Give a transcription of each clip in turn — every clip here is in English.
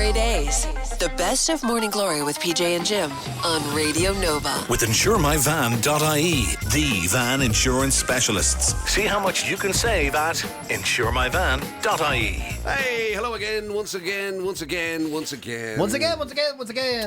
GloryDaze. The best of Morning Glory with PJ and Jim on Radio Nova. With InsureMyVan.ie, the van insurance specialists. See how much you can save at InsureMyVan.ie. Hey, hello again, once again.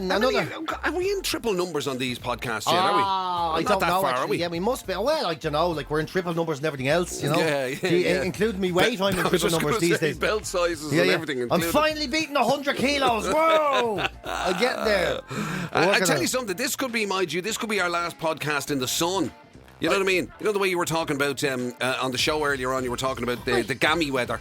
Another. Are we in triple numbers on these podcasts yet, are we? I Not don't that know, far, actually. are we? Yeah, we must be. Well, I don't know. Like, we're in triple numbers and everything else, you know? Yeah. Including me weight, I'm in triple numbers these days. Belt sizes and everything I'm included. finally beating 100 kilos. Whoa! I'll get there. I tell you something, this could be, mind you, this could be our last podcast in the sun. You know what I mean? You know the way you were talking about on the show earlier on, you were talking about the gammy weather.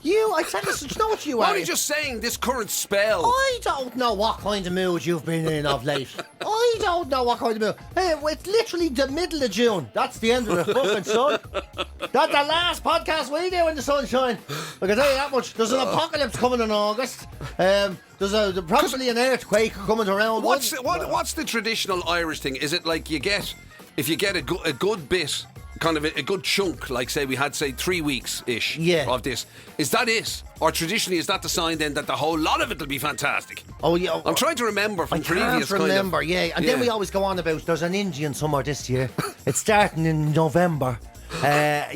I tell you, do you know what you are? What are you just saying, this current spell? I don't know what kind of mood you've been in of late. I don't know what kind of mood. Hey, it's literally the middle of June. That's the end of the fucking sun. That's the last podcast we do in the sunshine. I can tell you that much. There's an apocalypse coming in August. There's probably an earthquake coming around. What's the traditional Irish thing? Is it like if you get a good bit, kind of a good chunk, like say we had 3 weeks-ish of this, is that it? Or traditionally is that the sign then that the whole lot of it will be fantastic? Oh yeah. I'm trying to remember from previous I can't remember, then we always go on about there's an Indian summer this year. It's starting in November. I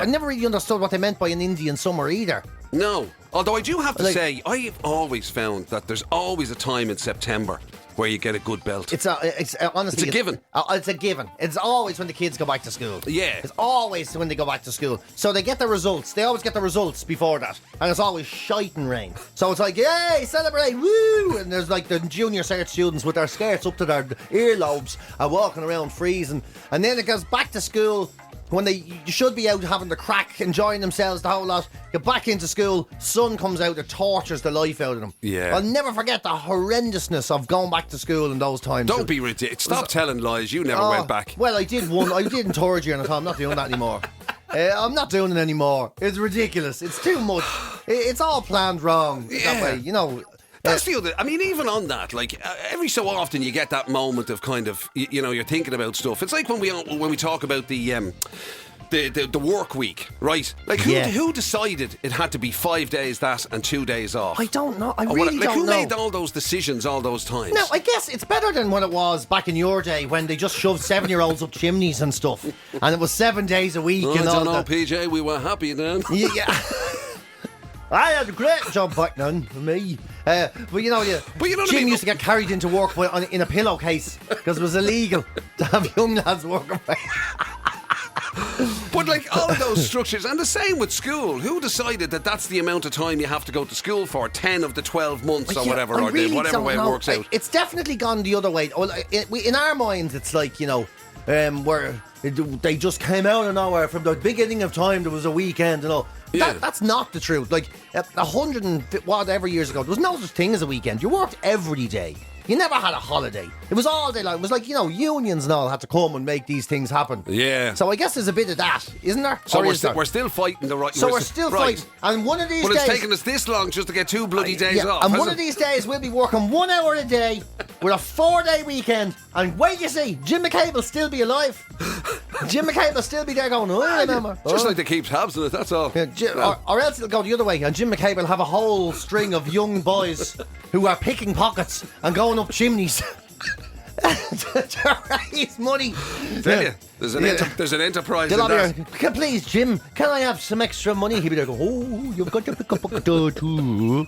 never really understood what they meant by an Indian summer either. No. Although I do have to say, I've always found that there's always a time in September where you get a good belt. Honestly, it's a given. It's a given. It's always when the kids go back to school. Yeah. It's always when they go back to school. So they get the results. They always get the results before that. And it's always shite and rain. So it's like, yay, celebrate, woo! And there's like the junior cert students with their skirts up to their earlobes and walking around freezing. And then it goes back to school when you should be out having the crack, enjoying themselves, the whole lot. Get back into school, sun comes out, it tortures the life out of them. Yeah. I'll never forget the horrendousness of going back to school in those times. Don't be ridiculous. Stop telling lies. You never went back. Well, I did in third year and I thought I'm not doing that anymore. I'm not doing it anymore. It's ridiculous. It's too much. It's all planned wrong that way, you know. That's the other. I mean, even on that, like every so often, you get that moment of kind of, you're thinking about stuff. It's like when we talk about the work week, right? Like who decided it had to be 5 days that and 2 days off? I don't know. I really don't know. Who made all those decisions all those times? No, I guess it's better than when it was back in your day when they just shoved 7-year-olds up chimneys and stuff, and it was 7 days a week. I don't know, PJ. We were happy then. Yeah. I had a great job back then, for me. But you know Jim used to get carried into work in a pillowcase because it was illegal to have young lads working. But like all of those structures, and the same with school. Who decided that that's the amount of time you have to go to school for? 10 of the 12 months or whatever, or whatever way it works out. It's definitely gone the other way. In our minds, it's like, where they just came out of nowhere. From the beginning of time, there was a weekend and all. That's not the truth. Like 100 and whatever years ago, there was no such thing as a weekend. You worked every day. You never had a holiday. It was all day long. It was like, unions and all had to come and make these things happen. Yeah. So I guess there's a bit of that, isn't there? So we're still fighting the right. So we're still fighting. And one of these days... But it's taken us this long just to get 2 bloody days off. And one of these days we'll be working 1 hour a day with a 4-day weekend. And wait you see, Jim McCabe will still be alive. Jim McCabe will still be there going, I remember. Just like they keep tabs on it, that's all. Yeah, or else it'll go the other way, and Jim McCabe will have a whole string of young boys who are picking pockets and going up chimneys to raise money. Tell you, there's an enterprise in that. Please, Jim, can I have some extra money? He'll be like, you've got to pick up a too.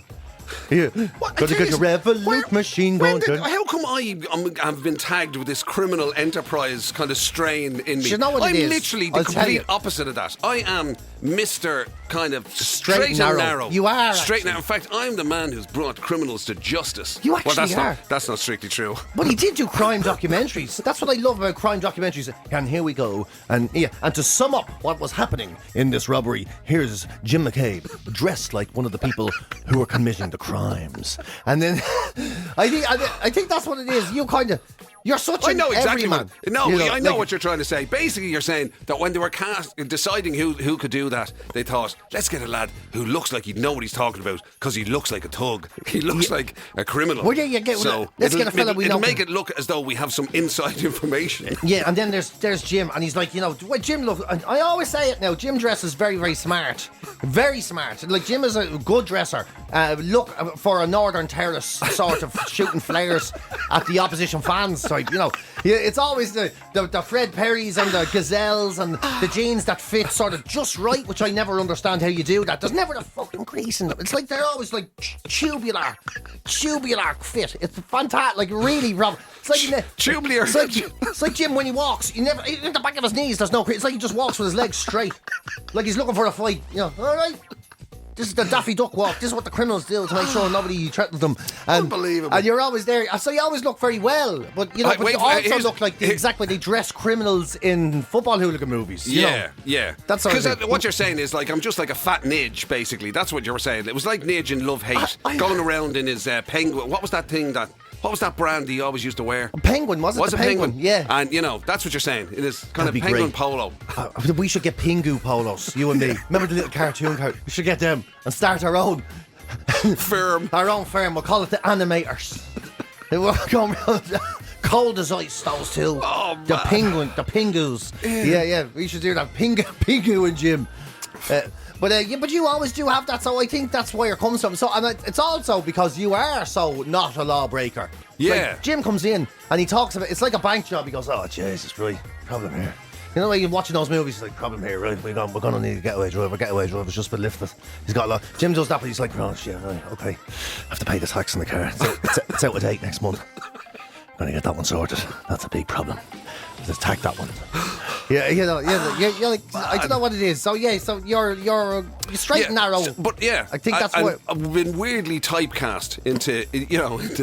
Yeah, got to get your Revolut machine going. How come I have been tagged with this criminal enterprise kind of strain in me? You know what I'm it is? literally the complete opposite of that. I am Mr. kind of straight and narrow. You are straight and narrow. In fact, I'm the man who's brought criminals to justice. You actually are. That's not strictly true. But he did do crime documentaries. That's what I love about crime documentaries. And here we go. And to sum up what was happening in this robbery, here's Jim McCabe dressed like one of the people who were committing the crimes. And then I think that's what it is. You're such I an know exactly everyman. I know what you're trying to say. Basically, you're saying that when they were deciding who could do that, they thought, let's get a lad who looks like he'd know what he's talking about because he looks like a thug. He looks like a criminal. Well, you get. So let's get a fella we know. It'll make it look as though we have some inside information. Yeah, and then there's Jim, and he's like, Jim looks. I always say it now. Jim dresses very, very smart, very smart. Like Jim is a good dresser. Look for a Northern Terrace sort of shooting flares at the opposition fans type. It's always the Fred Perrys and the Gazelles and the jeans that fit sort of just right, which I never understand how you do that. There's never the fucking crease in them. It's like they're always like tubular fit. It's fantastic, like really, Rob. It's like tubular. It's like Jim when he walks. In the back of his knees, there's no crease. It's like he just walks with his legs straight, like he's looking for a fight. All right. This is the Daffy Duck walk. This is what the criminals do to make sure nobody threatens them. Unbelievable. And you're always there. So you always look very well. But you also look like the exact way they dress criminals in football hooligan movies. Yeah. That's because what you're saying is like I'm just like a fat Nidge, basically. That's what you were saying. It was like Nidge in Love Hate, going around in his penguin. What was that thing that? What was that brand he always used to wear? Penguin, was it? Was the it Penguin? Yeah. And that's what you're saying. It is kind That'd of be penguin great. polo. We should get Pingu polos, you and me. Remember the little cartoon card? We should get them and start our own firm. Our own firm. We'll call it the Animators. We're going around cold as ice, those two. Oh, man. The Penguin, the Pingus. Yeah. We should do that. Pingu and Jim. But you always do have that, so I think that's where it comes from. So, and it's also because you are so not a lawbreaker. Yeah. Like, Jim comes in and he talks about it's like a bank job. He goes, "Oh Jesus, right, problem here." You know, when you're watching those movies, it's like, problem here, right? We're going to need a getaway driver. Getaway driver's just been lifted. He's got a lot. Jim does that, but he's like, "Oh shit, right, okay. I have to pay the tax on the car. It's out with date next month. Gonna get that one sorted. That's a big problem. Just tack that one." Yeah, you're like, I don't know what it is. So you're straight and narrow. But yeah, I think that's what I've been weirdly typecast into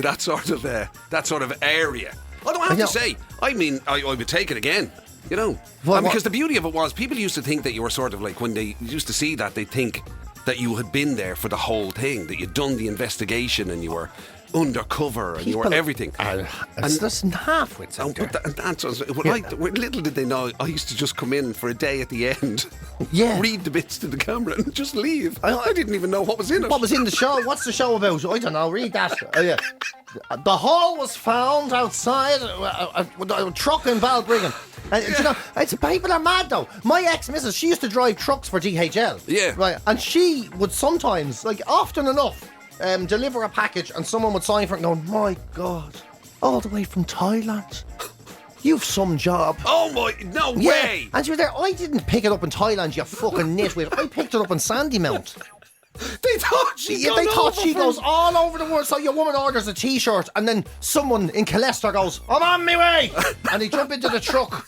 that sort of area. Although I have to say, I mean, I would take it again. Because the beauty of it was people used to think that you were sort of like when they used to see that, they'd think that you had been there for the whole thing, that you'd done the investigation and you were undercover and you were everything. It's just half-wits out there. Little did they know, I used to just come in for a day at the end, read the bits to the camera and just leave. I didn't even know what was in it. What was in the show? What's the show about? I don't know. Read that. The hole was found outside a truck in Balbriggan. And people are mad though. My ex-missus, she used to drive trucks for DHL. Yeah. Right. And she would sometimes, like often enough, deliver a package and someone would sign for it and go, "My God, all the way from Thailand. You've some job." Oh my, no way. And she was there, "I didn't pick it up in Thailand, you fucking nitwit. I picked it up in Sandymount." They thought she goes all over the world. So your woman orders a t-shirt and then someone in Colester goes, "I'm on my way." And they jump into the truck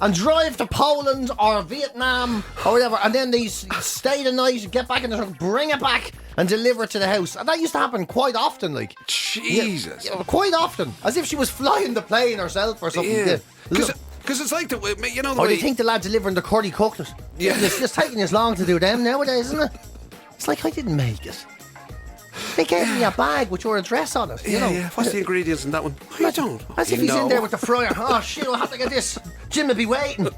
and drive to Poland or Vietnam or whatever, and then they stay the night, get back in the truck, bring it back and deliver it to the house. And that used to happen quite often, like. Jesus. Quite often. As if she was flying the plane herself or something. Yeah. Because it's like, the way you think the lad delivering the curry cooked it. Yeah. It's just taking as long to do them nowadays, isn't it? It's like, I didn't make it. They gave me a bag with your address on it. Yeah. What's the ingredients in that one? I don't. As if he's in there with the fryer. "Oh shit, I'll have to get this. Jim will be waiting."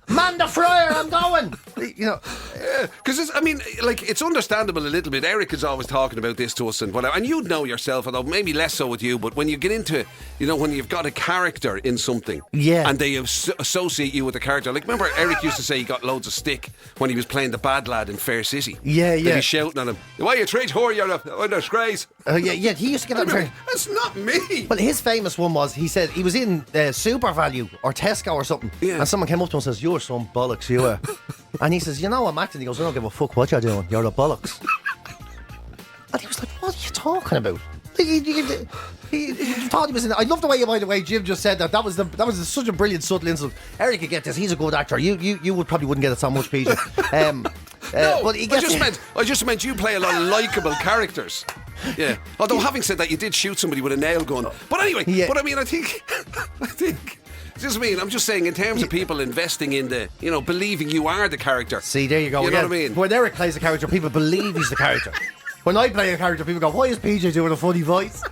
Man the fryer, I'm going. Because it's understandable a little bit. Eric is always talking about this to us and whatever, and you'd know yourself, although maybe less so with you. But when you get into, when you've got a character in something, and they associate you with the character. Like, remember Eric used to say he got loads of stick when he was playing the bad lad in Fair City. Yeah. They'd be shouting at him, "Why you treat her? You're a disgrace." He used to get that. That's not me. Well, his famous one was, he said he was in Super Value or Tesco or something, and someone came up to him and says, "You're some bollocks, you are." And he says, "You know, I'm acting." He goes, "I don't give a fuck what you're doing. You're a bollocks." And he was like, "What are you talking about?" He thought he was in. I love the way, by the way, Jim just said that. That was such a brilliant, subtle insult. Eric could get this. He's a good actor. You would probably wouldn't get it so much, PJ. No, but I just meant you play a lot of likeable characters. Yeah. Although having said that, you did shoot somebody with a nail gun. But anyway, but I mean, I think. I'm just saying, in terms of people investing in the, believing you are the character. See, there you go. You know what I mean? When Eric plays a character, people believe he's the character. When I play a character, people go, "Why is PJ doing a funny voice?"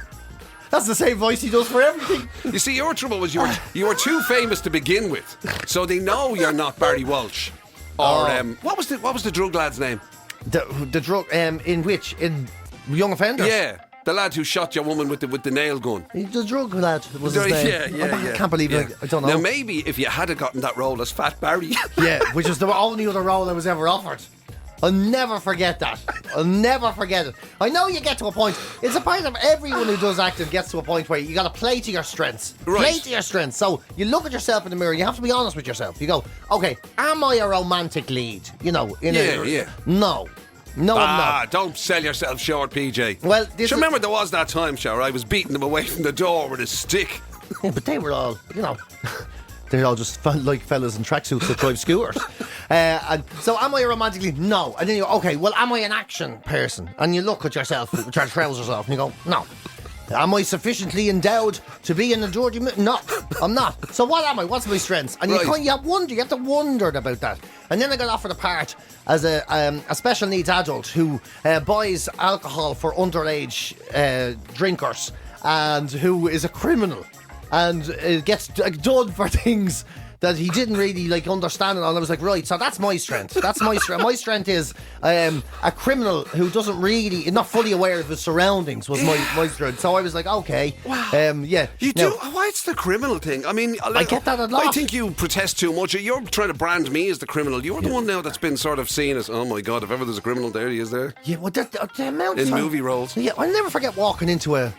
That's the same voice he does for everything. You see, your trouble was you were too famous to begin with, so they know you're not Barry Walsh. Or what was the drug lad's name? The drug in Young Offenders. Yeah, the lad who shot your woman with the nail gun. The drug lad was his name. Yeah. I can't believe it. I don't know. Now maybe if you had gotten that role as Fat Barry. Yeah, which was the only other role I was ever offered. I'll never forget that. I'll never forget it. I know you get to a point. It's a part of everyone who does acting gets to a point where you got to play to your strengths. Right. Play to your strengths. So you look at yourself in the mirror. You have to be honest with yourself. You go, okay, am I a romantic lead? You know, No, I'm not. Don't sell yourself short, PJ. Well, remember there was that time, Shower, I was beating them away from the door with a stick. Yeah, but they were all, they're all just like fellas in tracksuits that drive scooters. And so am I a romantic lead? No. And then you go, okay, well, am I an action person? And you look at yourself with your trousers off and you go, no. Am I sufficiently endowed to be in a Geordie? No, I'm not. So what am I? What's my strengths? And you have to wonder about that. And then I got offered a part as a special needs adult who buys alcohol for underage drinkers and who is a criminal and gets done for things that he didn't really understand it all. I was like, right, so that's my strength. That's my strength. My strength is a criminal who doesn't really, not fully aware of his surroundings was my strength. So I was like, okay. Wow. You do? Why it's the criminal thing? I mean, I get that a lot. I think you protest too much. You're trying to brand me as the criminal. You're the one now that's been sort of seen as, oh my God, if ever there's a criminal there, he is there. Yeah, well, the amount in movie roles. Yeah, I'll never forget walking into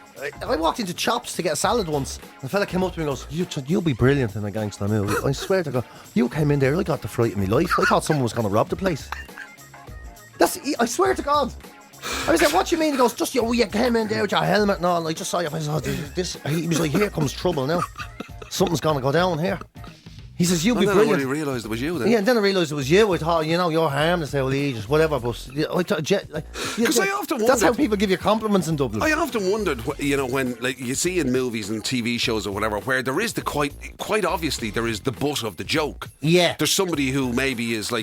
I walked into Chops to get a salad once. And the fella came up to me and goes, You'll be brilliant in a gangster movie. I swear to God, you came in there, I got the fright of my life. I thought someone was going to rob the place. I swear to God. I was like, what do you mean? He goes, just you came in there with your helmet and all. And I just saw you. I said, he was like, here comes trouble now. Something's going to go down here. He says, you'll be brilliant. Then I really realised it was you then. Yeah, and then I realised it was you. I thought, you're harmless, they'll just whatever. But because I often wondered, that's how people give you compliments in Dublin. I often wondered, when you see in movies and TV shows or whatever, where there is quite obviously there is the butt of the joke. Yeah. There's somebody who maybe is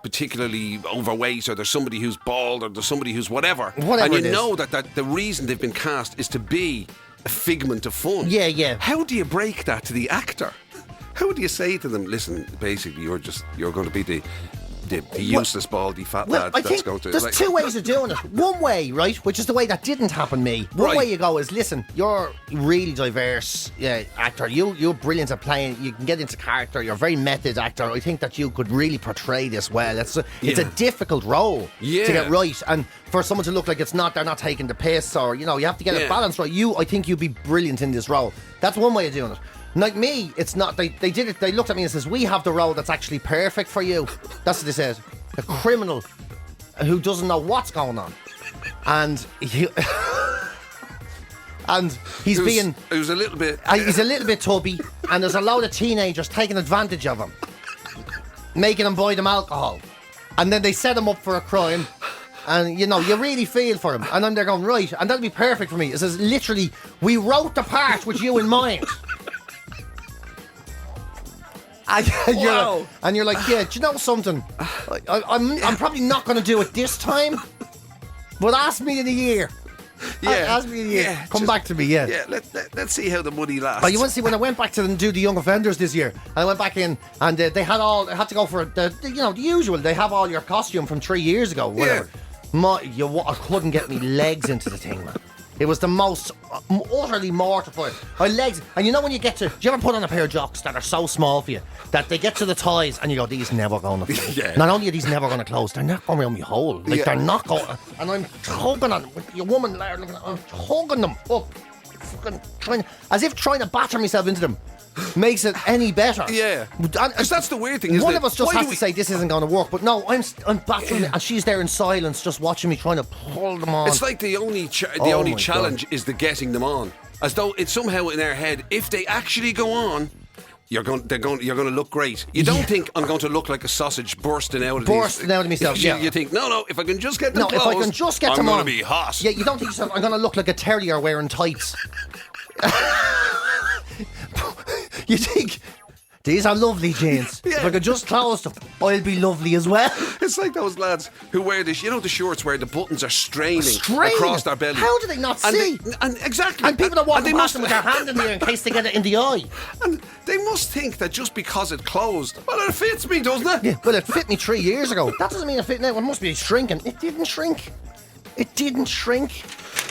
particularly overweight, or there's somebody who's bald, or there's somebody who's whatever. And you know that the reason they've been cast is to be a figment of fun. Yeah, yeah. How do you break that to the actor? How do you say to them, listen, basically, you're going to be the useless, baldy, fat lad that's going to... There's two ways of doing it. One way, right, which is the way that didn't happen me. One way you go is, listen, you're really diverse actor. You're brilliant at playing. You can get into character. You're a very method actor. I think that you could really portray this well. It's a difficult role to get right. And for someone to look like they're not taking the piss, or, you have to get it balanced right. I think you'd be brilliant in this role. That's one way of doing it. Like me, it's not. They did it. They looked at me and says, "We have the role that's actually perfect for you." That's what they said. A criminal who doesn't know what's going on, and he's a little bit. He's a little bit tubby, and there's a load of teenagers taking advantage of him, making him buy them alcohol, and then they set him up for a crime. And you really feel for him. And I'm there going, right, and that'll be perfect for me. It says, literally, we wrote the part with you in mind. And you're like, yeah, do you know something? I'm probably not going to do it this time, but ask me in a year. Yeah, ask me in a year. Yeah, Come back to me. Yeah. Yeah. Let's see how the money lasts. But you want to see when I went back to do the Young Offenders this year, and I went back in, and they had to go for the usual. They have all your costume from 3 years ago. Whatever. Yeah. I couldn't get me legs into the thing, man. It was the most utterly mortifying. My legs, and when you get to, do you ever put on a pair of jocks that are so small for you that they get to the thighs and you go, these never going to close. Yeah. Not only are these never going to close, they're not going around my hole. They're not going. And I'm tugging on with your woman there, I'm tugging them up, fucking trying to batter myself into them. Makes it any better. Yeah. Because that's the weird thing, isn't it? One of us just has to say this isn't going to work, but no, I'm battering it, and she's there in silence just watching me trying to pull them on. It's like the only challenge is the getting them on. As though it's somehow in their head, if they actually go on, you're going to look great. You don't think I'm going to look like a sausage bursting out of myself. You think, no, if I can just get them closed, if I can just get them I'm on, going to be hot. Yeah, you don't think I'm going to look like a terrier wearing tights. You think These are lovely jeans. Yeah. If I could just close them, I'll be lovely as well. It's like those lads who wear this, the shorts where the buttons are straining across their belly. How do they not see? Exactly. And people that walk they past them with their hand in the air in case they get it in the eye. And they must think that just because it closed, well, it fits me, doesn't it? Yeah, well, it fit me 3 years ago. That doesn't mean it fit now. It must be shrinking. It didn't shrink. It didn't shrink.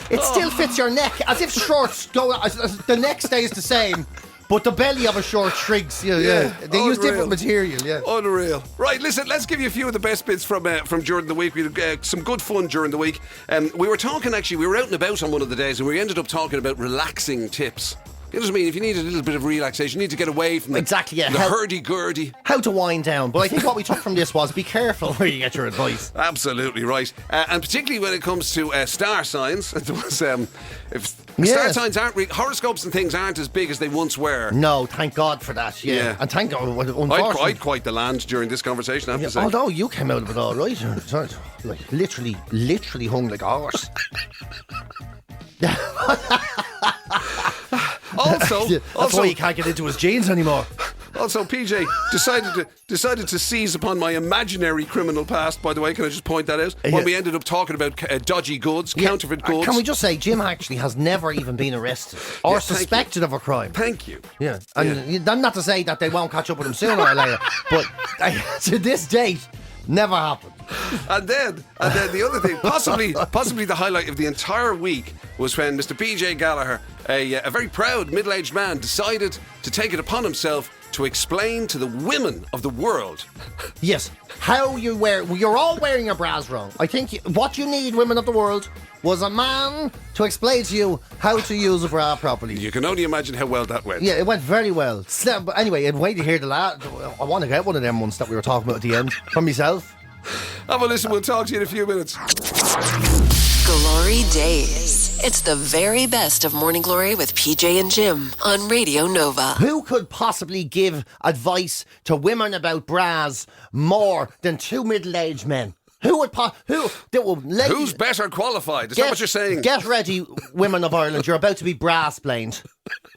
It still fits your neck, as if shorts go. As the neck stays the same, but the belly of a short shrinks. Yeah. They use different material. Yeah. Unreal. Right, listen, let's give you a few of the best bits from during the week. We had some good fun during the week. We were talking, actually, we were out and about on one of the days, and we ended up talking about relaxing tips. You know what I mean? If you need a little bit of relaxation, you need to get away from the hurdy-gurdy. How to wind down. But I think what we took from this was be careful where you get your advice. Absolutely right. And particularly when it comes to star signs. Star signs aren't... horoscopes and things aren't as big as they once were. No, thank God for that. Yeah. And thank God, unfortunately... I'd quite the land during this conversation, I have to say. Although you came out of it all right. Like, literally hung like a horse. Also, that's why you can't get into his jeans anymore. Also, PJ decided to seize upon my imaginary criminal past. By the way, can I just point that out? When we ended up talking about dodgy goods, counterfeit goods. Can we just say Jim actually has never even been arrested or suspected of a crime? Thank you. Yeah, and not to say that they won't catch up with him sooner or later, but to this date, never happened. And then the other thing, possibly the highlight of the entire week, was when Mr. PJ Gallagher, a very proud middle-aged man, decided to take it upon himself to explain to the women of the world. Yes, how you wear... You're all wearing your bras wrong. I think what you need, women of the world, was a man to explain to you how to use a bra properly. You can only imagine how well that went. Yeah, it went very well. But anyway, wait to hear the last... I want to get one of them ones that we were talking about at the end from myself. Have a listen, we'll talk to you in a few minutes. GloryDaze. It's the very best of Morning Glory with PJ and Jim on Radio Nova. Who could possibly give advice to women about bras more than two middle-aged men? Who's better qualified? Is that what you're saying? Get ready, women of Ireland. You're about to be brass-planed.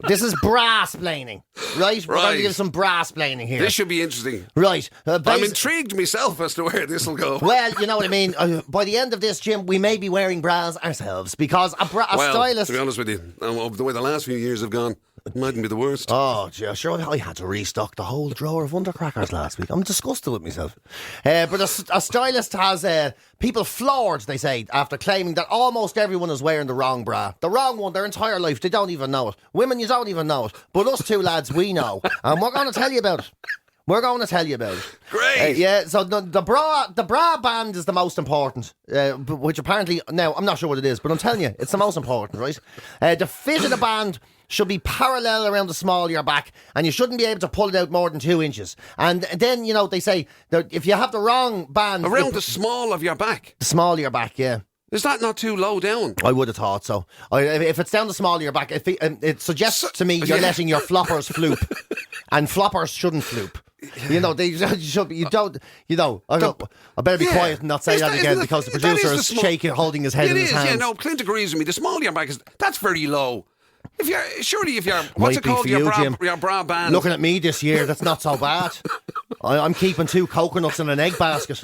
This is brass-planing, right? We're going to give some brass-planing here. This should be interesting. Right. I'm intrigued myself as to where this will go. Well, you know what I mean. By the end of this, Jim, we may be wearing bras ourselves because a stylist... to be honest with you, the way the last few years have gone, it mightn't be the worst. Oh, yeah, sure. I had to restock the whole drawer of undercrackers last week. I'm disgusted with myself. But a stylist has people floored, they say, after claiming that almost everyone is wearing the wrong bra. The wrong one their entire life. They don't even know it. Women, you don't even know it. But us two lads, we know. And we're going to tell you about it. Great. Yeah, so the bra band is the most important, which apparently, now, I'm not sure what it is, but I'm telling you, it's the most important, right? The fit of the band should be parallel around the small of your back, and you shouldn't be able to pull it out more than 2 inches. And then, they say that if you have the wrong band... Around the small of your back? The small of your back, yeah. Is that not too low down? I would have thought so. If it's down the small of your back, it suggests to me you're letting your floppers floop, and floppers shouldn't floop. They should be. I better be quiet and not say that again because the producer is shaking, holding his head in his hands. Clint agrees with me. The small of your back that's very low. If you're what's it called, your bra band. Looking at me this year, that's not so bad. I'm keeping 2 coconuts in an egg basket.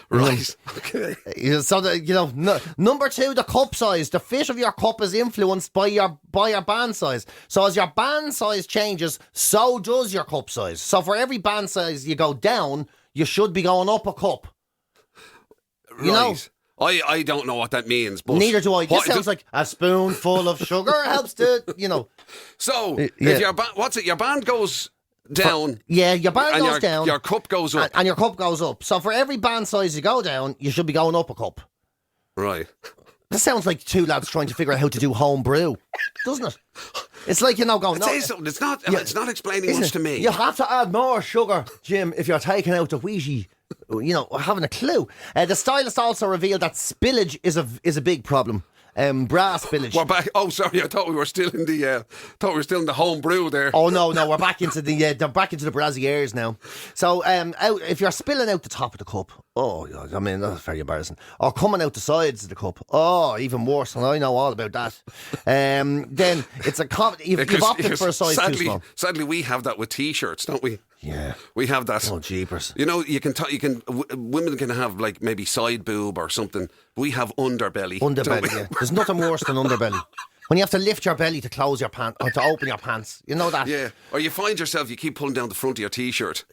Right. Okay. So number 2, the cup size. The fit of your cup is influenced by your band size. So as your band size changes, so does your cup size. So for every band size you go down, you should be going up a cup. You know? I don't know what that means, but neither do I. This sounds like a spoonful of sugar helps to, So if your band goes down, your band goes down, your cup goes up, and your cup goes up. So for every band size you go down, you should be going up a cup. Right. This sounds like 2 lads trying to figure out how to do home brew, doesn't it? It's like going. I'd say something. It's not explaining much to me. You have to add more sugar, Jim, if you're taking out the wheaty. Having a clue. The stylist also revealed that spillage is a big problem. bra spillage. We're back. Oh, sorry. I thought we were still in the home brew there. Oh no, we're back into the brassieres now. So if you're spilling out the top of the cup, I mean that's very embarrassing. Or coming out the sides of the cup, even worse. And I know all about that. Then it's you've opted for a size too small. Sadly, we have that with t-shirts, don't we? Yeah, we have that. Oh jeepers! You know, women can have like maybe side boob or something. We have underbelly. Underbelly. Yeah. There's nothing worse than underbelly. When you have to lift your belly to close your pants or to open your pants, you know that. Yeah. Or you find yourself you keep pulling down the front of your t-shirt.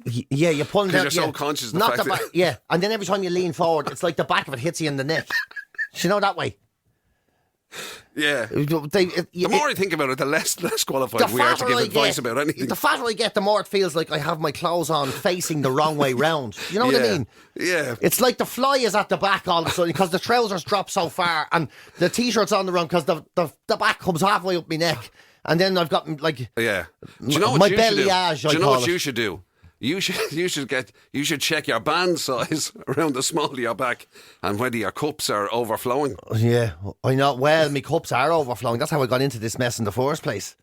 Yeah, you're pulling down. Because you're so conscious of the fact that. Yeah, and then every time you lean forward, it's like the back of it hits you in the neck. You know that way. Yeah. The more I think about it, the less qualified we are to give advice about anything. The fatter I get, the more it feels like I have my clothes on facing the wrong way round. You know what I mean? Yeah. It's like the fly is at the back all of a sudden because the trousers drop so far and the t-shirt's on the wrong because the back comes halfway up my neck. And then I've got like do you know what my you balayage. Do you know what you should do? You should check your band size around the small of your back and whether your cups are overflowing. Yeah, I know. Well, my cups are overflowing. That's how I got into this mess in the first place.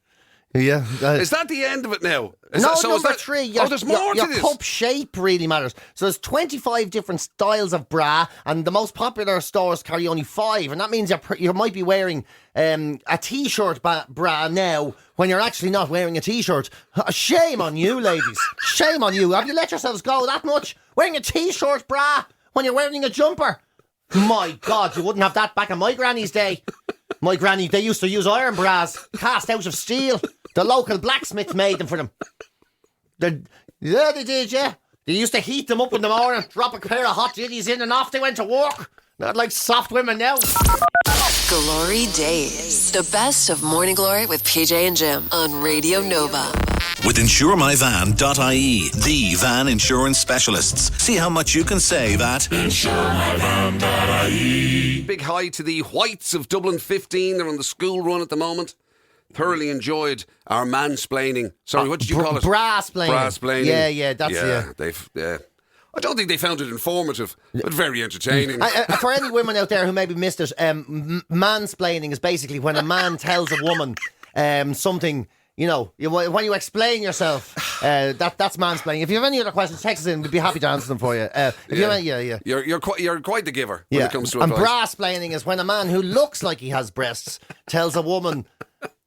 Yeah. Is that the end of it now? Number 3. There's more to this. Your cup shape really matters. So there's 25 different styles of bra, and the most popular stores carry only 5, and that means you might be wearing a t-shirt bra now when you're actually not wearing a t-shirt. Shame on you, ladies. Shame on you. Have you let yourselves go that much? Wearing a t-shirt bra when you're wearing a jumper? My God, you wouldn't have that back in my granny's day. My granny, they used to use iron bras, cast out of steel. The local blacksmith made them for them. They did, yeah. They used to heat them up in the morning, drop a pair of hot ditties in, and off they went to work. Not like soft women now. GloryDaze, the best of Morning Glory with PJ and Jim on Radio Nova. With InsureMyVan.ie, the van insurance specialists. See how much you can save at InsureMyVan.ie. Big hi to the Whites of Dublin 15. They're on the school run at the moment. Thoroughly enjoyed our mansplaining. Sorry, what did you call it? Brassplaining. Brassplaining. Yeah, that's I don't think they found it informative, but very entertaining. For any women out there who maybe missed it, mansplaining is basically when a man tells a woman something. You know, when you explain yourself, that's mansplaining. If you have any other questions, text us in. We'd be happy to answer them for you. You're quite the giver when it comes to advice. And brassplaining is when a man who looks like he has breasts tells a woman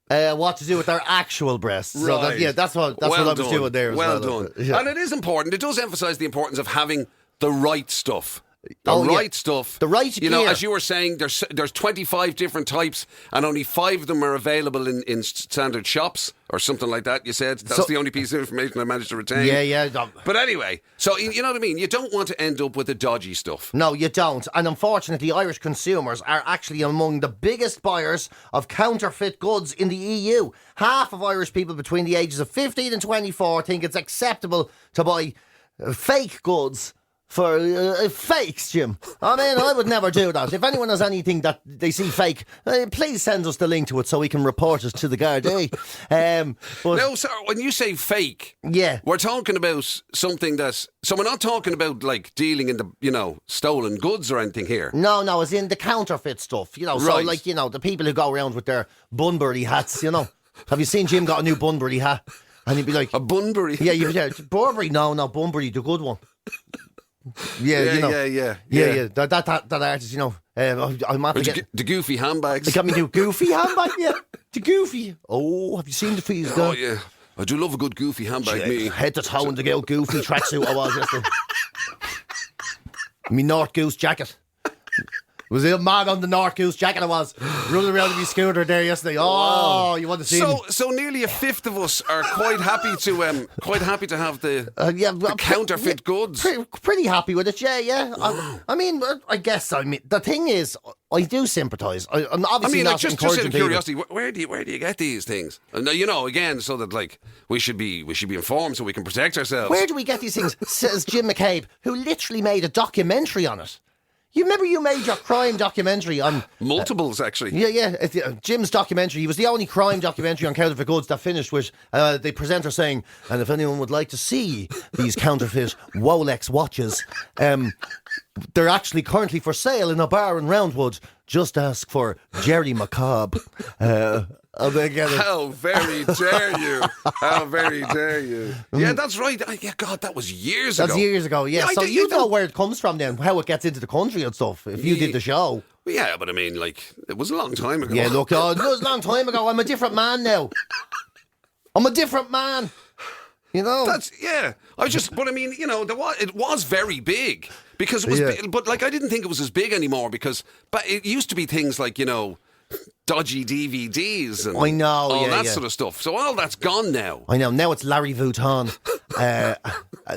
what to do with their actual breasts. Right. So that's what I was doing there as well. Well done. Yeah. And it is important. It does emphasise the importance of having the right stuff. The right stuff. The right gear. You know, as you were saying, there's 25 different types and only 5 of them are available in standard shops or something like that, you said. That's the only piece of information I managed to retain. Yeah. But anyway, so you know what I mean? You don't want to end up with the dodgy stuff. No, you don't. And unfortunately, Irish consumers are actually among the biggest buyers of counterfeit goods in the EU. Half of Irish people between the ages of 15 and 24 think it's acceptable to buy fake goods for fakes, Jim. I mean, I would never do that. If anyone has anything that they see fake, please send us the link to it so we can report it to the Gardaí. No, sir, when you say fake, we're talking about something that's... So we're not talking about, like, dealing in the, stolen goods or anything here. No, it's in the counterfeit stuff, Right. So, like, the people who go around with their Bunbury hats, Have you seen Jim got a new Bunbury hat? And he'd be like... A Bunbury? Yeah, Burberry, no, Bunbury, the good one. Yeah. That artist, I'm after getting the goofy handbags. They got me the goofy handbag, the goofy. Oh, have you seen the fees? Oh yeah, I do love a good goofy handbag. Me head to toe in the goofy tracksuit I was yesterday. Me North Goose jacket. Was it mad on the North Goose jacket I was running around with my scooter there yesterday. Oh, wow. You want to see me? So nearly a fifth of us are quite happy to have the counterfeit goods. Pretty happy with it, yeah. I mean, the thing is, I do sympathise. I'm obviously not just encouraging out of curiosity, where do you get these things? And again, so that like we should be informed so we can protect ourselves. Where do we get these things? Says Jim McCabe, who literally made a documentary on it. You remember you made your crime documentary on... Multiples, actually. Yeah. Jim's documentary. He was the only crime documentary on counterfeit goods that finished with the presenter saying, and if anyone would like to see these counterfeit Rolex watches, they're actually currently for sale in a bar in Roundwood. just ask for Jerry McCabe. And they get it. How very dare you? How very dare you? Yeah, that's right. Yeah, God, that was years ago. That's years ago, yeah. So you know where it comes from then, how it gets into the country and stuff, if you did the show. Yeah, but I mean, like, it was a long time ago. Yeah, look, it was a long time ago. I'm a different man now. I'm a different man. You know? But I mean, you know, it was very big because it was, but like, I didn't think it was as big anymore but it used to be things like, you know, dodgy DVDs and all that sort of stuff. So all that's gone now. I know. Now it's Larry Vuitton.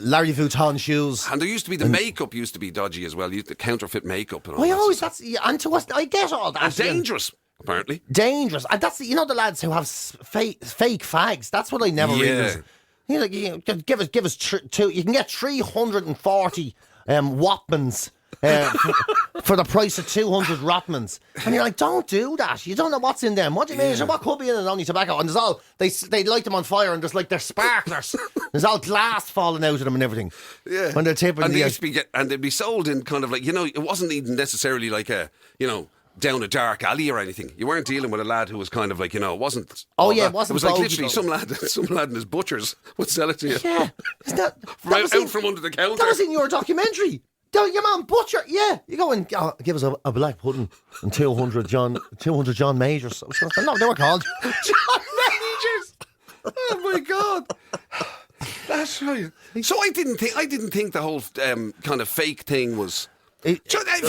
Larry Vuitton shoes. And there used to be the makeup used to be dodgy as well. The counterfeit makeup and all and to us, I get all that. And dangerous, apparently. Dangerous. And that's, you know, the lads who have fake fags. That's what I never realised. You know, give us two. You can get 340 Wattmans for the price of 200 Rotmans. And you're like, don't do that. You don't know what's in them. What do you mean? So what could be in it? Only tobacco. And there's all, they light them on fire and there's like, they're sparklers. There's all glass falling out of them and everything. Yeah. When they're tipping. And they'd be sold in kind of like, you know, it wasn't even necessarily like a, you know, down a dark alley or anything. You weren't dealing with a lad who was kind of like, you know, it wasn't. It wasn't. It was like literally some lad in his butchers would sell it to you. Yeah. Out from under the counter. That was in your documentary. Your man butcher, yeah. You go and give us a black pudding and 200 John Majors. No, they were called John Majors. Oh my God, that's right. So I didn't think the whole kind of fake thing was. Just out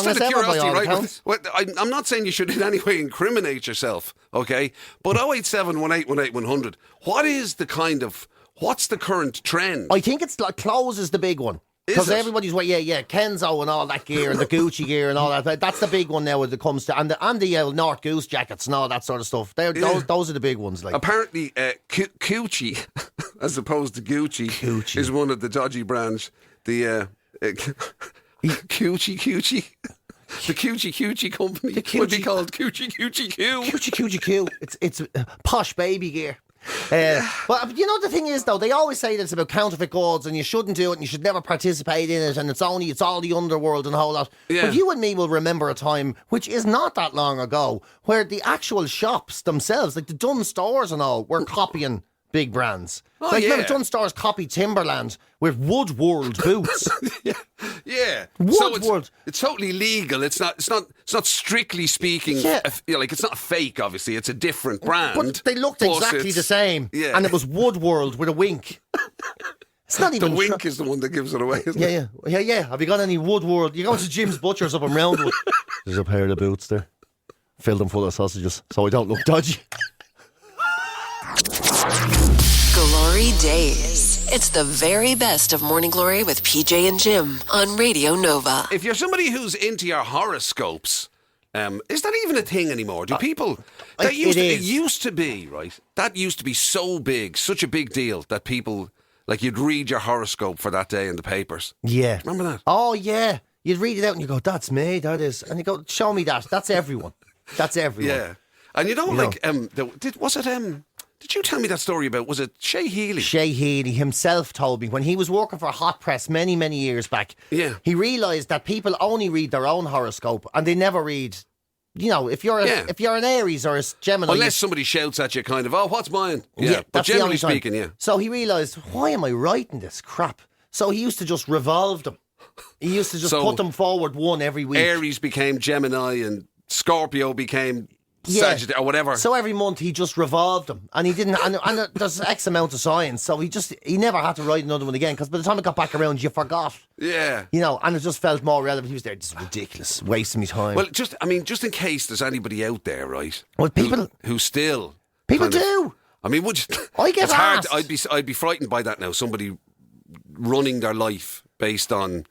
of curiosity, right? Well, I'm not saying you should in any way incriminate yourself, okay? But 087 1818 100. What's the current trend? I think it's like clothes is the big one. Because everybody's Kenzo and all that gear and the Gucci gear and all that. That's the big one now when it comes to and the North Goose jackets and all that sort of stuff. Those are the big ones. Like apparently, Gucci as opposed to Gucci is one of the dodgy brands. The Gucci. The Cucci company would be called Cucci Q. Cucci Q. It's posh baby gear. But you know the thing is though, they always say that it's about counterfeit goods and you shouldn't do it and you should never participate in it and it's all the underworld and a whole lot. Yeah. But you and me will remember a time, which is not that long ago, where the actual shops themselves, like the Dunn stores and all, were copying big brands. Remember Dunn stores copied Timberland with Woodworld boots. Yeah. Woodworld. So it's totally legal. It's not strictly speaking. Like it's not fake. Obviously, it's a different brand. But they looked exactly the same. Yeah. And it was Woodworld with a wink. It's not even the wink is the one that gives it away. Isn't it? Yeah. Have you got any Woodworld? You go to Jim's Butchers up in Roundwood. There's a pair of boots there. Fill them full of sausages so I don't look dodgy. GloryDaze. It's the very best of Morning Glory with PJ and Jim on Radio Nova. If you're somebody who's into your horoscopes, is that even a thing anymore? Do people? It used to be, right? That used to be so big, such a big deal that people, like, you'd read your horoscope for that day in the papers. Yeah. Remember that? Oh, yeah. You'd read it out and you go, that's me, that is. And you go, show me that. That's everyone. That's everyone. Yeah. And did you tell me that story about, was it Shay Healy? Shay Healy himself told me when he was working for Hot Press many, many years back. Yeah. He realised that people only read their own horoscope and they never read, you know, if you're an Aries or a Gemini. Unless somebody shouts at you kind of, oh, what's mine? Yeah, but generally speaking, yeah. So he realised, why am I writing this crap? So he used to just revolve them. He used to just put them forward one every week. Aries became Gemini and Scorpio became Sagittarius or whatever. So every month he just revolved them, and he didn't. And there's X amount of science, so he never had to write another one again because by the time it got back around, you forgot. Yeah, you know, and it just felt more relevant. He was there, this is ridiculous, wasting me time. Well, just in case there's anybody out there, right? Well, people who still do. I mean, would you? I get it's asked. hard. I'd be frightened by that now. Somebody running their life based on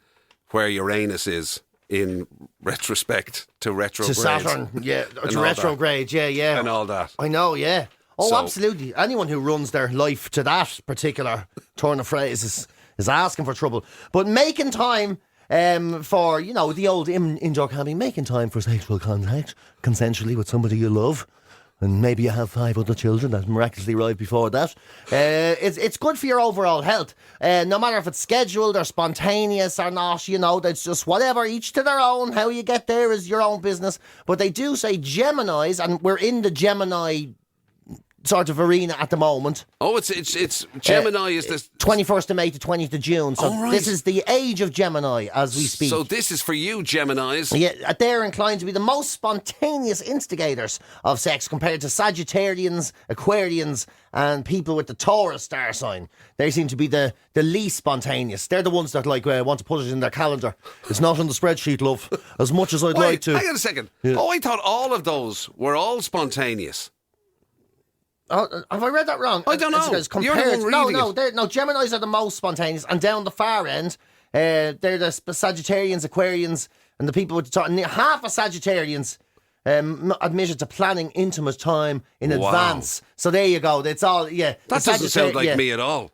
where Uranus is in retrospect to retrograde. To Saturn, to retrograde, yeah. And all that. I know, yeah. Oh, absolutely. Anyone who runs their life to that particular turn of phrase is asking for trouble. But making time for, you know, the old indoor camping, making time for sexual contact consensually with somebody you love. and maybe you have 5 other children that miraculously arrive before that. It's good for your overall health. No matter if it's scheduled or spontaneous or not, that's just whatever, each to their own. How you get there is your own business. But they do say Geminis, and we're in the Gemini sort of arena at the moment. Oh, it's Gemini is this 21st of May to 20th of June. So right. This is the age of Gemini as we speak. So this is for you, Geminis. Yeah, they're inclined to be the most spontaneous instigators of sex compared to Sagittarians, Aquarians, and people with the Taurus star sign. They seem to be the least spontaneous. They're the ones that want to put it in their calendar. It's not on the spreadsheet, love, as much as I'd like to. Hang on a second. Yeah. Oh, I thought all of those were all spontaneous. Oh, have I read that wrong? I don't know. It's You're the one reading it. No, Geminis are the most spontaneous, and down the far end, they're the Sagittarians, Aquarians, and the people with the half of Sagittarians admitted to planning intimate time in advance. So there you go. It's all That doesn't sound like me at all.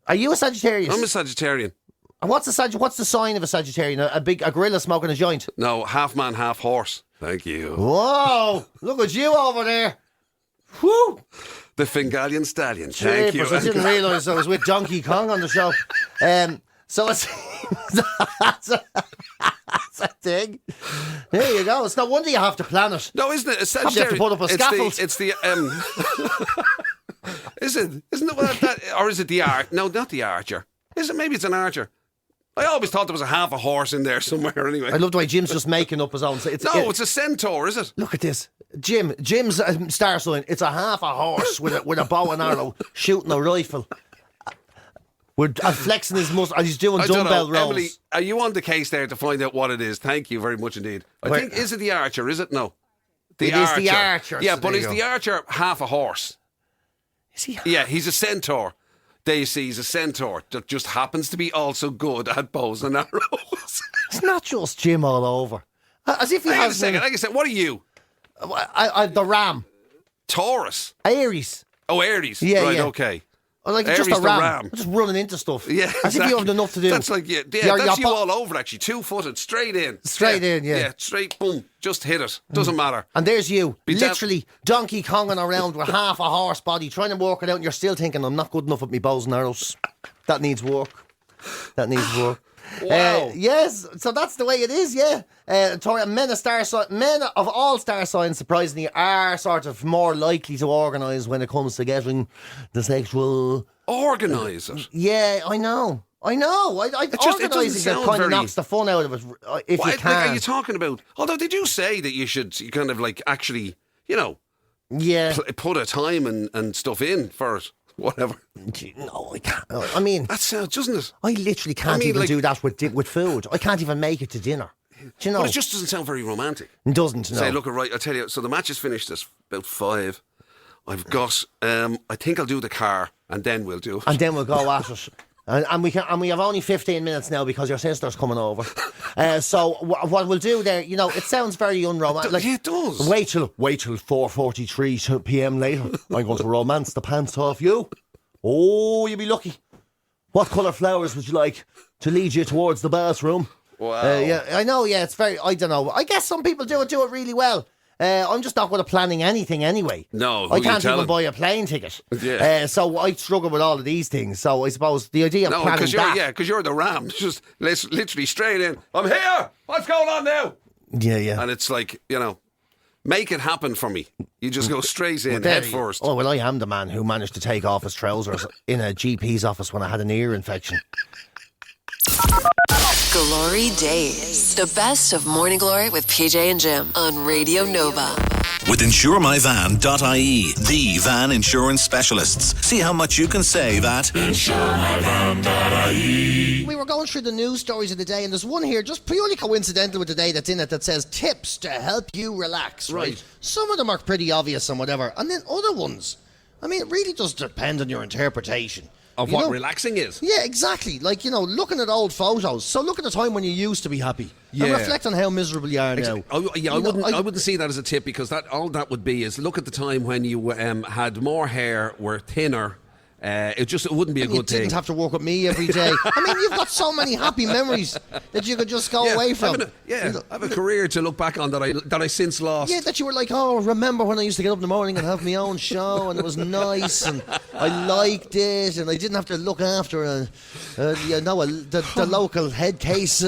Are you a Sagittarius? I'm a Sagittarian. And what's the sign of a Sagittarian? A gorilla smoking a joint? No, half man, half horse. Thank you. Whoa! Look at you over there. Whew! The Fingalian Stallion. Thank you. I didn't realise I was with Donkey Kong on the show. So it's that's a thing. There you go. It's no wonder you have to plan it. No, isn't it? A Sagittarian. You have to put up a scaffold. It's the Isn't it that, or is it the archer? No, not the archer. Is it? Maybe it's an archer. I always thought there was a half a horse in there somewhere. Anyway, I love the way Jim's just making up his own. It's a centaur, is it? Look at this, Jim's star sign. It's a half a horse with a bow and arrow shooting a rifle. We're flexing his muscle. He's doing dumbbell rolls. Emily, are you on the case there to find out what it is? Thank you very much indeed. I think, is it the archer? Is it? No. It is the archer. Yeah, so but is the archer half a horse? Is he? Yeah, he's a centaur. They see he's a centaur that just happens to be also good at bows and arrows. It's not just Jim all over. As if he Hang on a has... second, like I said, what are you? The ram. Taurus. Aries. Oh, Aries. Yeah, right, yeah. okay. Like Aries just a the ram. ram. Just running into stuff. Yeah, As if you have enough to do. That's like, that's you all over actually. 2-footed, straight in. Straight in, yeah. Yeah, straight, boom. Just hit it. Doesn't matter. And there's you, Be literally Donkey Konging around with half a horse body, trying to work it out, and you're still thinking, I'm not good enough with my bows and arrows. That needs work. Wow. Yes, so that's the way it is, yeah. Men of all star signs, surprisingly, are sort of more likely to organise when it comes to getting the sexual... Organise it? Yeah, I know. Organising it kind of knocks the fun out of it, if you can. Like, are you talking about... Although they do say that you kind of like actually, yeah, put a time and stuff in for it. Whatever. No, I can't. I mean... That sounds, doesn't it? I literally can't do that with food. I can't even make it to dinner. Do you know? But it just doesn't sound very romantic. It doesn't, no. Say, look, right, I'll tell you, so the match is finished at about 5. I've got, I think I'll do the car, and then we'll do it. And then we'll go at it. And we have only 15 minutes now because your sister's coming over. So what we'll do there, it sounds very unromantic. Like, yeah, it does. Wait till 4:43 p.m. later. I'm going to romance the pants off you. Oh, you'll be lucky. What colour flowers would you like to lead you towards the bathroom? Wow. Yeah, I know. Yeah, it's very. I don't know. I guess some people do it really well. I'm just not good at planning anything anyway. No, I can't even buy a plane ticket. Yeah. So I struggle with all of these things. So I suppose the idea of planning that... because you're the ram. Just literally straight in. I'm here. What's going on now? Yeah. And it's like, make it happen for me. You just go straight in, head first. Oh, well, I am the man who managed to take off his trousers in a GP's office when I had an ear infection. GloryDaze. The best of Morning Glory with PJ and Jim on Radio Nova. With InsureMyVan.ie, the van insurance specialists. See how much you can save at InsureMyVan.ie. We were going through the news stories of the day, and there's one here, just purely coincidental with the day that's in it, that says tips to help you relax, right? Some of them are pretty obvious and whatever, and then other ones, I mean, it really does depend on your interpretation. Of what relaxing is? Yeah, exactly. Like, looking at old photos. So look at the time when you used to be happy. Yeah. And reflect on how miserable you are now. Oh, yeah, I wouldn't see that as a tip, because all that would be is look at the time when you had more hair, were thinner, It wouldn't be a good thing. You didn't have to work with me every day. I mean, you've got so many happy memories that you could just go away from. I have a career to look back on that I since lost. Yeah, that you were like, oh, remember when I used to get up in the morning and have my own show, and it was nice, and I liked it, and I didn't have to look after the local head case,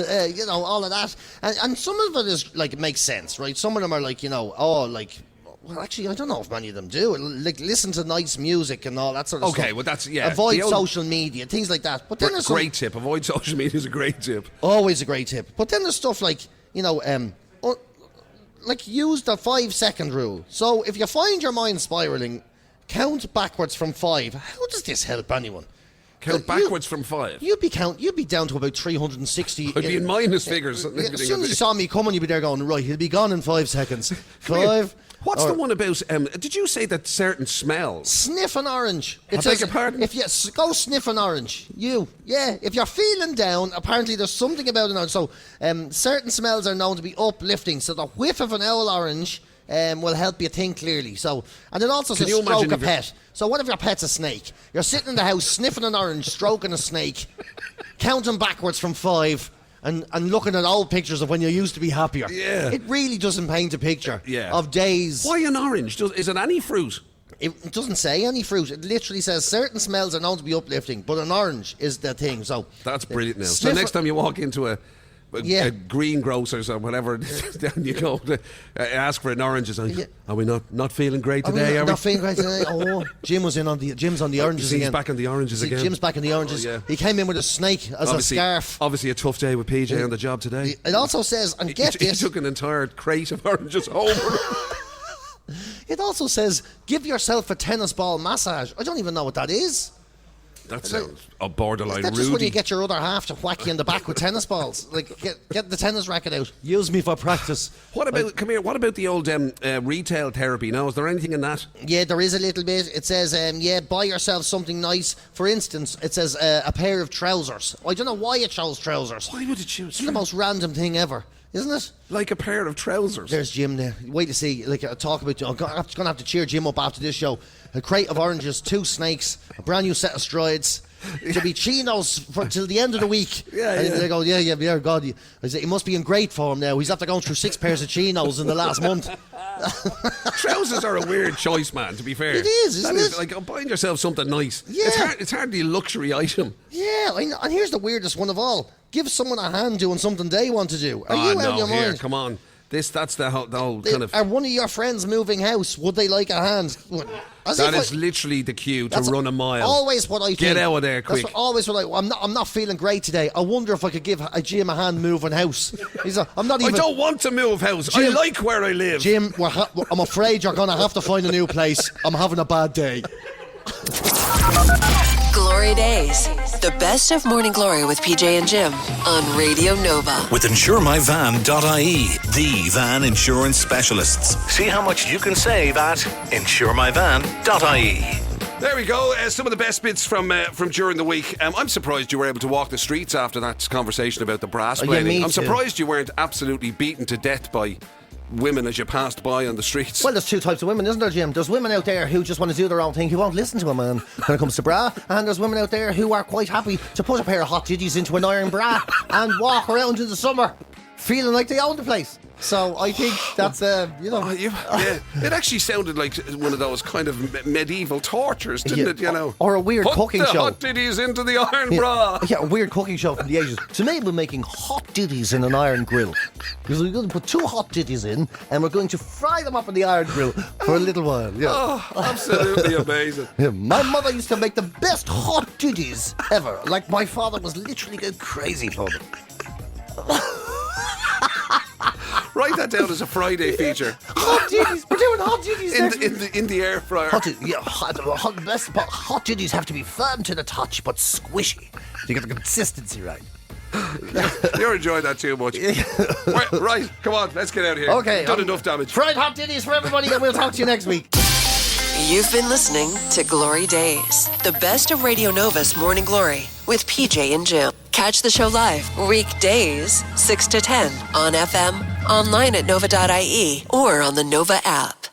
all of that. And some of it is like, it makes sense, right? Some of them are like, well, actually, I don't know if many of them do. Like, listen to nice music and all that sort of stuff. Okay, well, that's, yeah. Avoid social media, things like that. But then there's great tip. Avoid social media is a great tip. Always a great tip. But then there's stuff like, like use the 5-second rule. So if you find your mind spiraling, count backwards from 5. How does this help anyone? Count backwards from 5. You'd be down to about 360. I'd be in minus figures. As soon as you saw me coming, you'd be there going, right, he'll be gone in 5 seconds. 5. What's the one about? Did you say that certain smells? Sniff an orange. I beg your pardon? If you go sniff an orange, if you're feeling down, apparently there's something about an orange. So certain smells are known to be uplifting. So the whiff of an owl orange will help you think clearly. So, and it also says stroke a pet. So what if your pet's a snake? You're sitting in the house sniffing an orange, stroking a snake, counting backwards from 5. And looking at old pictures of when you used to be happier. Yeah. It really doesn't paint a picture of days. Why an orange? Is it any fruit? It doesn't say any fruit. It literally says certain smells are known to be uplifting, but an orange is the thing. So that's brilliant now. So next time you walk into a greengrocers or whatever, then you go to ask for an orange. It's like, are we not feeling great today? Are we not feeling great today? Oh, Jim's on the oranges again. He's back on the oranges again. Jim's back on the oranges. Oh, yeah. He came in with a snake as a scarf. Obviously a tough day with PJ on the job today. It also says, and get this. He took an entire crate of oranges home. It also says, give yourself a tennis ball massage. I don't even know what that is. That sounds a borderline rude. Is that just when you get your other half to whack you in the back with tennis balls? Like, get the tennis racket out. Use me for practice. What about, come here, what about the old retail therapy now? Is there anything in that? Yeah, there is a little bit. It says, buy yourself something nice. For instance, it says a pair of trousers. I don't know why it chose trousers. Why would it choose? It's the most random thing ever, isn't it? Like a pair of trousers. There's Jim there. Wait to see. Like, I'll talk about. I'm going to have to cheer Jim up after this show. A crate of oranges, 2 snakes, a brand new set of strides. To be chinos till the end of the week. And they go, God. I say, he must be in great form now. He's after going through 6 pairs of chinos in the last month. Trousers are a weird choice, man, to be fair. It is, isn't it? Like, buying yourself something nice. Yeah. It's hardly a luxury item. Yeah, and here's the weirdest one of all. Give someone a hand doing something they want to do. Are you out of your mind? Come on. That's the whole kind of... Are one of your friends moving house? Would they like a hand? That is literally the cue to run a mile. Always what I think. Get out of there quick. That's always what I'm not feeling great today. I wonder if I could give a Jim a hand moving house. I don't want to move house. Jim, I like where I live. Jim, I'm afraid you're going to have to find a new place. I'm having a bad day. GloryDaze, the best of Morning Glory with PJ and Jim on Radio Nova. With InsureMyVan.ie, the van insurance specialists. See how much you can save at InsureMyVan.ie. There we go. Some of the best bits from during the week. I'm surprised you were able to walk the streets after that conversation about the brass blading. I'm surprised you weren't absolutely beaten to death by women as you passed by on the streets. Well, there's 2 types of women, isn't there, Jim? There's women out there who just want to do their own thing, who won't listen to a man when it comes to bra, and there's women out there who are quite happy to put a pair of hot titties into an iron bra and walk around in the summer feeling like they own the place. So I think that's, it actually sounded like one of those kind of medieval tortures, didn't it, you know? Or a weird cooking show. Put the hot titties into the iron bra. Yeah, a weird cooking show from the 80s. Today we're making hot titties in an iron grill. Because we're going to put 2 hot titties in and we're going to fry them up in the iron grill for a little while. Yeah. Oh, absolutely amazing. Yeah, my mother used to make the best hot titties ever. Like, my father was literally going crazy for them. Write that down as a Friday feature. Hot titties. We're doing hot titties in the air fryer. Hot titties have to be firm to the touch, but squishy to get the consistency right. You're enjoying that too much. Right, come on, let's get out of here. Okay, done enough damage. Fried hot titties for everybody, and we'll talk to you next week. You've been listening to GloryDaze, the best of Radio Nova's Morning Glory with PJ and Jim. Catch the show live weekdays 6 to 10 on FM, online at nova.ie, or on the Nova app.